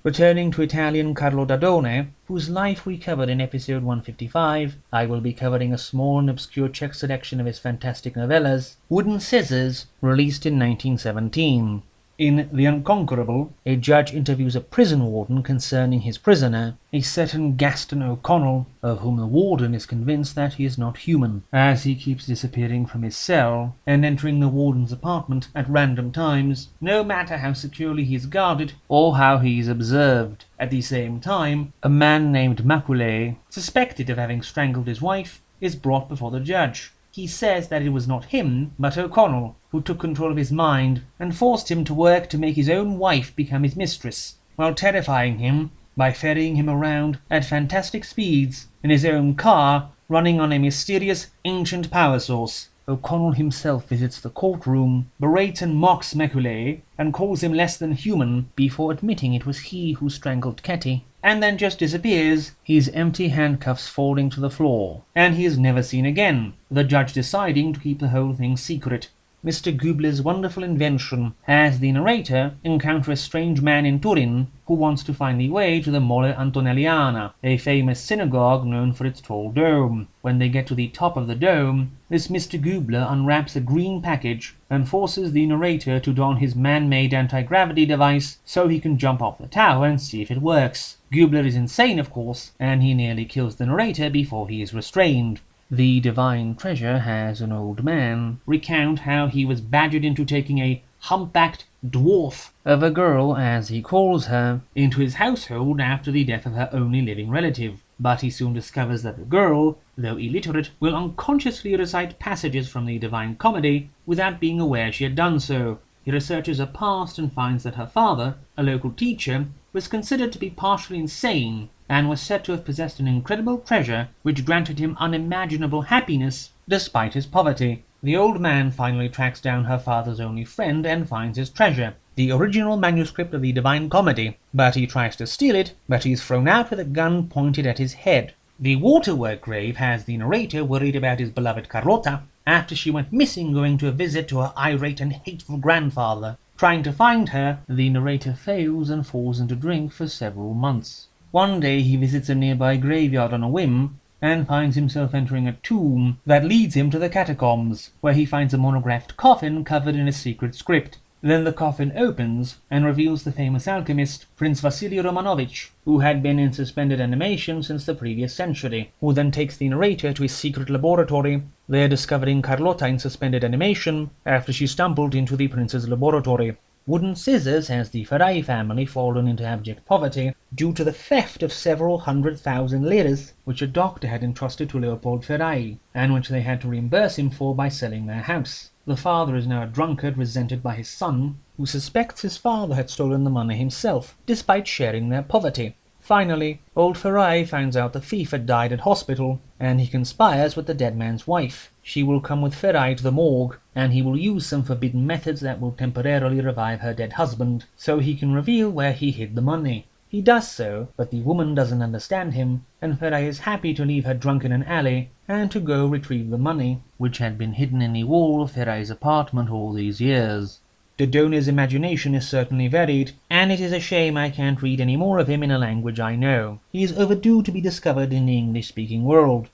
Returning to Italian Carlo Dadone, whose life we covered in episode 155, I will be covering a small and obscure Czech selection of his fantastic novellas, Wooden Scissors, released in 1917. In The Unconquerable, a judge interviews a prison warden concerning his prisoner, a certain Gaston O'Connell, of whom the warden is convinced that he is not human, as he keeps disappearing from his cell and entering the warden's apartment at random times, no matter how securely he is guarded or how he is observed. At the same time, a man named Macaulay, suspected of having strangled his wife, is brought before the judge. He says that it was not him, but O'Connell, who took control of his mind and forced him to work to make his own wife become his mistress, while terrifying him by ferrying him around at fantastic speeds in his own car running on a mysterious ancient power source. O'Connell himself visits the courtroom, berates and mocks Macaulay, and calls him less than human before admitting it was he who strangled Ketty, and then just disappears, his empty handcuffs falling to the floor, and he is never seen again, the judge deciding to keep the whole thing secret. Mr. Gubler's wonderful invention has the narrator encounter a strange man in Turin who wants to find the way to the Mole Antonelliana, a famous synagogue known for its tall dome. When they get to the top of the dome, this Mr. Gubler unwraps a green package and forces the narrator to don his man-made anti-gravity device so he can jump off the tower and see if it works. Gubler is insane, of course, and he nearly kills the narrator before he is restrained. The divine treasure has an old man recount how he was badgered into taking a humpbacked dwarf of a girl, as he calls her, into his household after the death of her only living relative. But he soon discovers that the girl, though illiterate, will unconsciously recite passages from the Divine Comedy without being aware she had done so. He researches her past and finds that her father, a local teacher, was considered to be partially insane and was said to have possessed an incredible treasure which granted him unimaginable happiness despite his poverty. The old man finally tracks down her father's only friend and finds his treasure, the original manuscript of the Divine Comedy, but he tries to steal it, but he is thrown out with a gun pointed at his head. The waterwork grave has the narrator worried about his beloved Carlotta after she went missing going to a visit to her irate and hateful grandfather. Trying to find her, the narrator fails and falls into drink for several months. One day he visits a nearby graveyard on a whim, and finds himself entering a tomb that leads him to the catacombs, where he finds a monographed coffin covered in a secret script. Then the coffin opens and reveals the famous alchemist, Prince Vasily Romanovich, who had been in suspended animation since the previous century, who then takes the narrator to his secret laboratory, there discovering Carlotta in suspended animation after she stumbled into the prince's laboratory. Wooden Scissors has the Ferrai family fallen into abject poverty due to the theft of several 100,000 liras which a doctor had entrusted to Leopold Ferrai, and which they had to reimburse him for by selling their house. The father is now a drunkard resented by his son, who suspects his father had stolen the money himself, despite sharing their poverty. Finally, old Ferrai finds out the thief had died at hospital, and he conspires with the dead man's wife. She will come with Ferrai to the morgue, and he will use some forbidden methods that will temporarily revive her dead husband, so he can reveal where he hid the money. He does so, but the woman doesn't understand him, and Ferrai is happy to leave her drunk in an alley and to go retrieve the money, which had been hidden in the wall of Ferrai's apartment all these years. Dadone's imagination is certainly varied, and it is a shame I can't read any more of him in a language I know. He is overdue to be discovered in the English-speaking world.